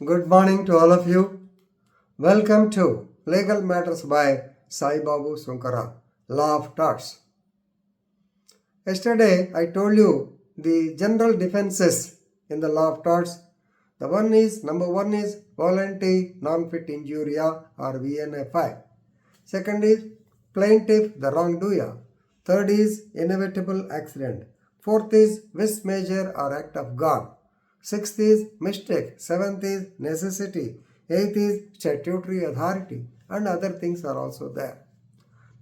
Good morning to all of you. Welcome to Legal Matters by Sai Babu Sunkara, Law of Torts. Yesterday I told you the general defenses in the Law of Torts. Number one is voluntary non-fit injuria or VNFI. Second is plaintiff the wrongdoer. Third is inevitable accident. Fourth is vis major or act of God. Sixth is mistake. Seventh is necessity. Eighth is statutory authority, and other things are also there.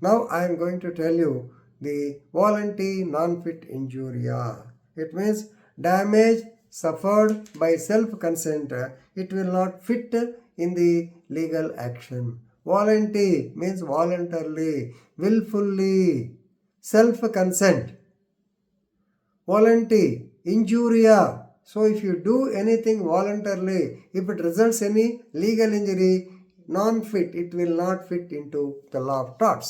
Now I am going to tell you the voluntary non-fit injuria. It means damage suffered by self-consent. It will not fit in the legal action. Voluntary means voluntarily, willfully, self-consent. Voluntary, injuria. So if you do anything voluntarily, if it results any legal injury, non-fit, it will not fit into the law of torts.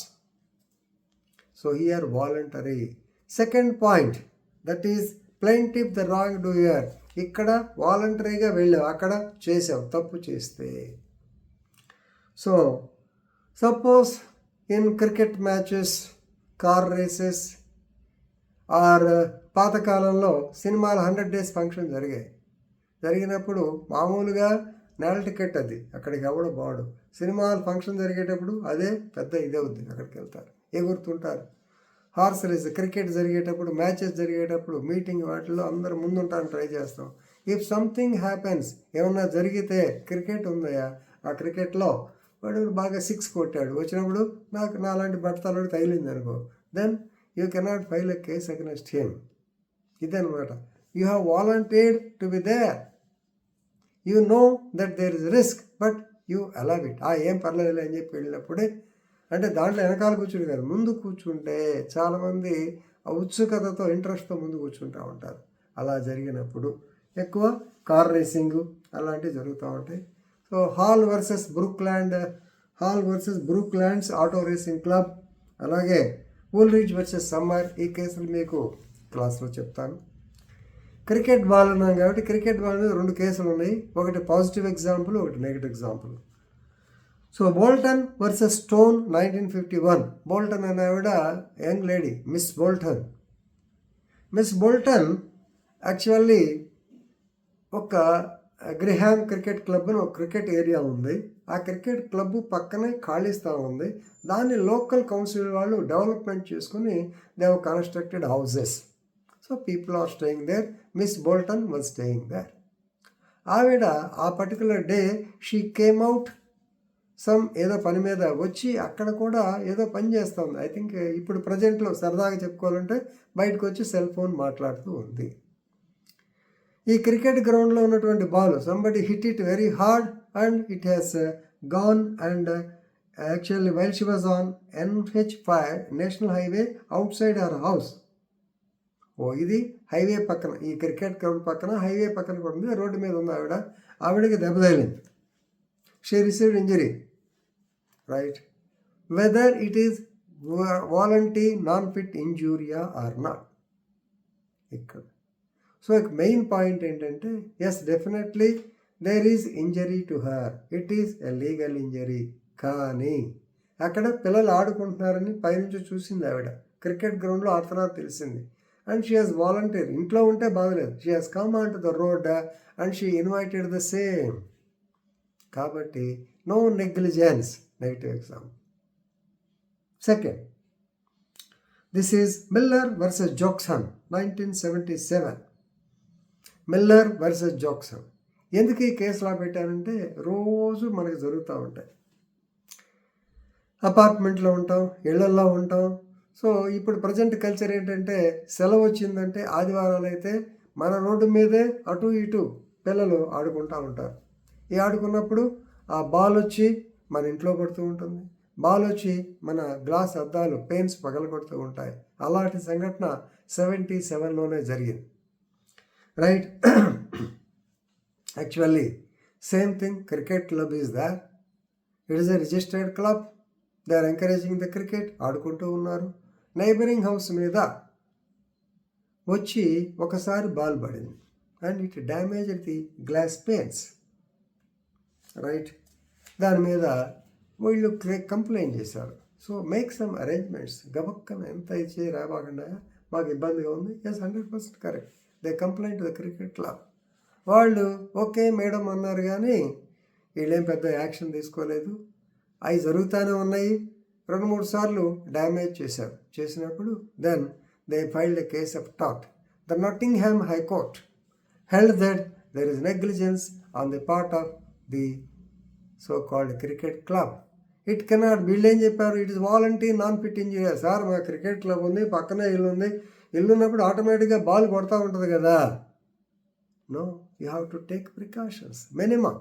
So here voluntary. Second point, that is plaintiff the wrongdoer. ఇక్కడ వాలంటరీగా వెళ్ళావు, అక్కడ చేసావు, తప్పు చేస్తే. So suppose in cricket matches, car races or పాతకాలంలో సినిమాలు 100 days function జరిగినప్పుడు మామూలుగా నెల టికెట్ అది, అక్కడికి ఎవడు బాడు. సినిమాలు ఫంక్షన్ జరిగేటప్పుడు అదే పెద్ద ఇదే అవుద్ది, అక్కడికి వెళ్తారు, ఎగురుతుంటారు. హార్స్ రేస్, క్రికెట్ జరిగేటప్పుడు, మ్యాచెస్ జరిగేటప్పుడు, మీటింగ్ వాటిల్లో అందరూ ముందుంటానికి ట్రై చేస్తాం. ఇఫ్ సంథింగ్ హ్యాపెన్స్, ఏమన్నా జరిగితే, క్రికెట్ ఉందయా, ఆ క్రికెట్లో వాడు బాగా 6 కొట్టాడు, వచ్చినప్పుడు నాకు నాలాంటి బట్టతలుడు తగిలింది అనుకో, then you cannot file a case against him. ఇదనమాట. You have volunteered to be there. You know that there is risk, but you allow it. ఏం పర్లేదు అని చెప్పి వెళ్ళినప్పుడే, అంటే దాంట్లో వెనకాల కూర్చుని కాదు, ముందు కూర్చుంటే చాలామంది ఉత్సుకతతో, ఇంట్రెస్ట్తో ముందు కూర్చుంటూ ఉంటారు. అలా జరిగినప్పుడు ఎక్కువ కార్ రేసింగ్ అలాంటివి జరుగుతూ ఉంటాయి. So Hall versus Brooklands auto racing club, అలాగే వూల్రిడ్జ్ వర్సెస్ సమ్మర్, ఈ కేసులు మీకు క్లాస్లో చెప్తాను. క్రికెట్ బాల్ ఉన్నాం కాబట్టి క్రికెట్ బాల్ మీద 2 కేసులు ఉన్నాయి, ఒకటి పాజిటివ్ ఎగ్జాంపుల్, ఒకటి negative example. So Bolton versus stone 1951. Bolton అనే ఆవిడ young lady, miss Bolton actually ఒక గ్రిహామ్ క్రికెట్ క్లబ్ అని ఒక క్రికెట్ ఏరియా ఉంది. ఆ క్రికెట్ క్లబ్ పక్కనే ఖాళీ స్థలం ఉంది. దాన్ని లోకల్ కౌన్సిల్ వాళ్ళు డెవలప్మెంట్ చేసుకుని they have constructed houses. So people are staying there. Miss Bolton was staying there. ఆవిడ ఆ particular day she came out ఏదో పని మీద వచ్చి అక్కడ కూడా ఏదో పని చేస్తుంది. ఐ థింక్ ఇప్పుడు ప్రజెంట్లో సరదాగా చెప్పుకోవాలంటే బయటకు వచ్చి సెల్ ఫోన్ మాట్లాడుతూ ఉంది. ఈ క్రికెట్ గ్రౌండ్లో ఉన్నటువంటి ball somebody hit it very hard and it has gone and actually while she was on NH5 national highway out side her house. ఇది హైవే పక్కన, ఈ క్రికెట్ గ్రౌండ్ పక్కన హైవే పక్కన కూడా ఉంది, రోడ్డు మీద ఉంది. ఆవిడకి దెబ్బ తగిలింది. She received injury, right. Whether it is వాలంటరీ నాన్-ఫిట్ ఇంజూరియా ఆర్ నాట్. ఇక్కడ సో మెయిన్ పాయింట్ ఏంటంటే, yes definitely there is injury to her, it is a legal injury. కానీ అక్కడ పిల్లలు ఆడుకుంటున్నారని పైనుంచి చూసింది ఆవిడ, క్రికెట్ గ్రౌండ్లో ఆ తర్వాత తెలిసింది. అండ్ షీ హాజ్ వాలంటీర్, ఇంట్లో ఉంటే బాగలేదు, she has come on to the road and she invited the same. కాబట్టి no negligence, negative exam. Second, this is Miller versus Jackson 1977. Miller versus Jackson. ఎందుకు ఈ కేసులా పెట్టానంటే, రోజు మనకు జరుగుతూ ఉంటాయి. అపార్ట్మెంట్లో ఉంటాం, ఇళ్లల్లో ఉంటాం. సో ఇప్పుడు ప్రజెంట్ కల్చర్ ఏంటంటే, సెలవు వచ్చిందంటే ఆదివారాలు అయితే మన రోడ్డు మీదే అటు ఇటు పిల్లలు ఆడుకుంటూ ఉంటారు. ఈ ఆడుకున్నప్పుడు ఆ బాల్ వచ్చి మన ఇంట్లో పడుతూ ఉంటుంది, బాల్ వచ్చి మన గ్లాస్ అద్దాలు పెయిన్స్ పగలగొడుతూ ఉంటాయి. అలాంటి సంఘటన 77లోనే జరిగింది, right. Actually same thing, cricket club is there, it is a registered club, they are encouraging the cricket, ఆడుకుంటూ ఉన్నారు. నైబరింగ్ హౌస్ మీద వచ్చి ఒకసారి బాల్ పడింది and it damaged the glass panes. Right. దాని మీద వీళ్ళు కంప్లైంట్ చేశారు. సో మేక్ సమ్ అరేంజ్మెంట్స్, గబక్కన ఎంత ఇచ్చే రాబాకుండా మాకు ఇబ్బందిగా ఉంది. Yes, 100% correct. They complaint to the cricket club. వాళ్ళు ఓకే మేడం అన్నారు, కానీ వీళ్ళేం పెద్ద యాక్షన్ తీసుకోలేదు. అవి జరుగుతూనే ఉన్నాయి. 2-3 సార్లు డ్యామేజ్ చేశారు. చేసినప్పుడు then they filed a case of టాట్. ద నాటింగ్హామ్ హైకోర్ట్ held that there is negligence on the part of the so-called cricket club. It cannot, వీళ్ళు ఏం చెప్పారు, it is voluntary non fit injury. Sir మా cricket club ఉంది, పక్కనే ఇల్లు ఉంది, ఇల్లు ఉన్నప్పుడు ఆటోమేటిక్గా బాల్ కొడతా ఉంటుంది కదా. No, you have to take precautions minimum.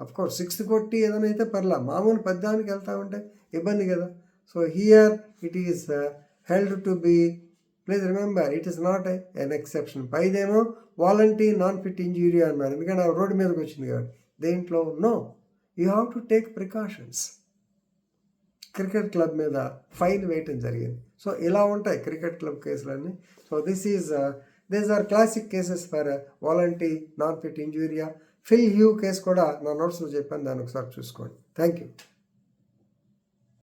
Of course 6 కొట్టి ఏదైనా అయితే పర్లా, మామూలు పెద్దానికి వెళ్తా ఉంటే ఇబ్బంది కదా. So here it is held to be, please remember, it is not an exception. పైదేమో వాలంటరీ నాన్ ఫిట్ ఇంజూరీ అన్నారు, ఎందుకంటే ఆ రోడ్డు మీదకి వచ్చింది కాబట్టి. దేంట్లో no, you have to take precautions. Cricket club మీద ఫైన్ వేయటం జరిగింది. సో ఇలా ఉంటాయి క్రికెట్ క్లబ్ కేసులన్నీ. So these are classic cases for voluntary non fit injuria. Phil Hugh case కూడా నా నోట్స్లో చెప్పాను, దాన్ని ఒకసారి చూసుకోండి. Thank you.